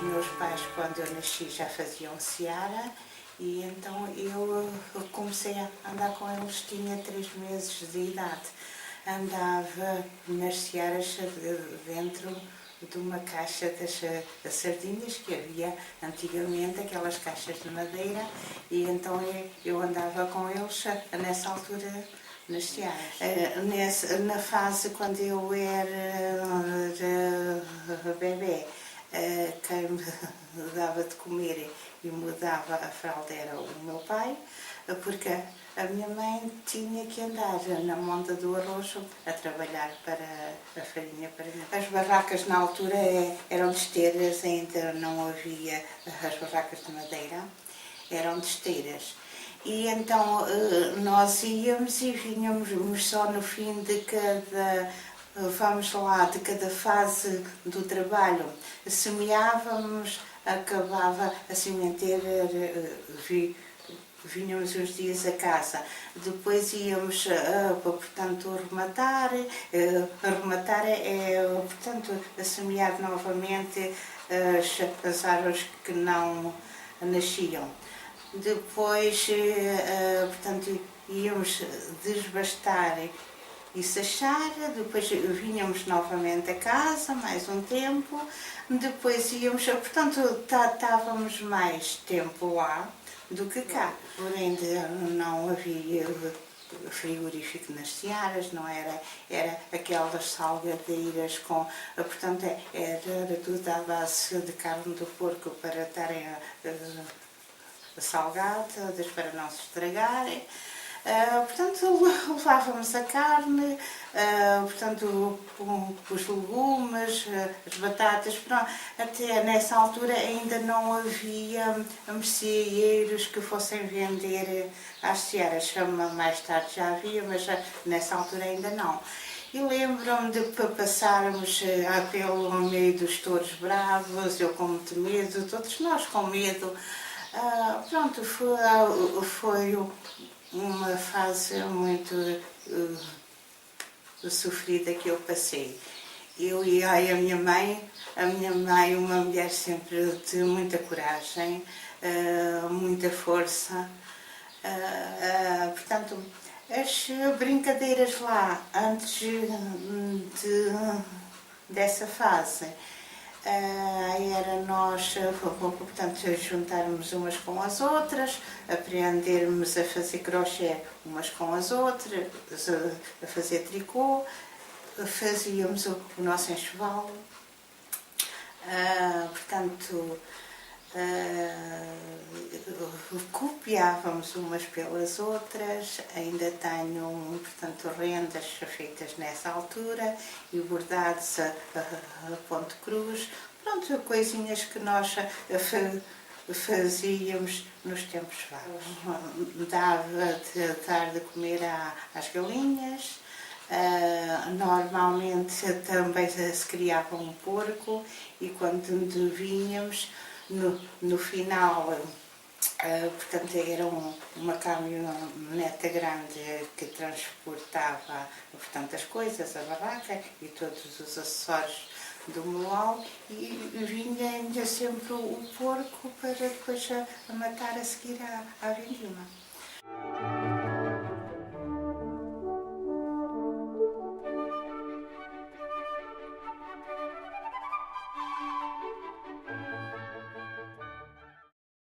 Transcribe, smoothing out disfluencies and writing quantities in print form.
meus pais, quando eu nasci, já faziam seara e então eu comecei a andar com eles, tinha 3 meses de idade. Andava nas searas dentro de uma caixa das sardinhas que havia antigamente, aquelas caixas de madeira, e então eu andava com eles nessa altura nas searas. Na fase quando eu era bebê, quem me dava de comer e me dava a fralda era o meu pai, porque a minha mãe tinha que andar na monta do arroz a trabalhar para a farinha para mim. As barracas na altura eram de esteiras, ainda não havia as barracas de madeira, eram de esteiras. E então nós íamos e vinhamos só no fim de cada, vamos lá, de cada fase do trabalho. Semeávamos, acabava a sementeira, vinhamos uns dias a casa, depois íamos, portanto, rematar é, portanto, a semear novamente as árvores que não nasciam. Depois, portanto, íamos desbastar e sachar, depois vinhamos novamente a casa, mais um tempo, depois íamos, portanto, estávamos mais tempo lá do que cá. Porém, não havia frigorífico nas searas, não era aquelas salgadeiras com, portanto, era tudo à base de carne do porco para estarem salgadas, para não se estragarem. Portanto, levávamos a carne, portanto, os legumes, as batatas, pronto. Até nessa altura ainda não havia merceeiros que fossem vender às searas. Mais tarde já havia, mas nessa altura ainda não. E lembro-me de passarmos pelo meio dos touros bravos, eu com muito medo, todos nós com medo. Pronto, foi uma fase muito sofrida que eu passei. Eu e a minha mãe, uma mulher sempre de muita coragem, muita força. Portanto, as brincadeiras lá, antes dessa fase, era nós, portanto, juntarmos umas com as outras, aprendermos a fazer crochê umas com as outras, a fazer tricô, fazíamos o nosso enxoval, portanto, copiávamos umas pelas outras. Ainda tenho, portanto, rendas feitas nessa altura e bordados a ponto cruz, pronto, coisinhas que nós fazíamos nos tempos vagos. Dava de dar de comer às galinhas. Normalmente também se criava um porco e quando vinhamos no final, portanto, era uma caminhoneta grande que transportava, portanto, as coisas, a barraca e todos os acessórios do moal, e vinha sempre o porco para depois a matar a seguir à vindima.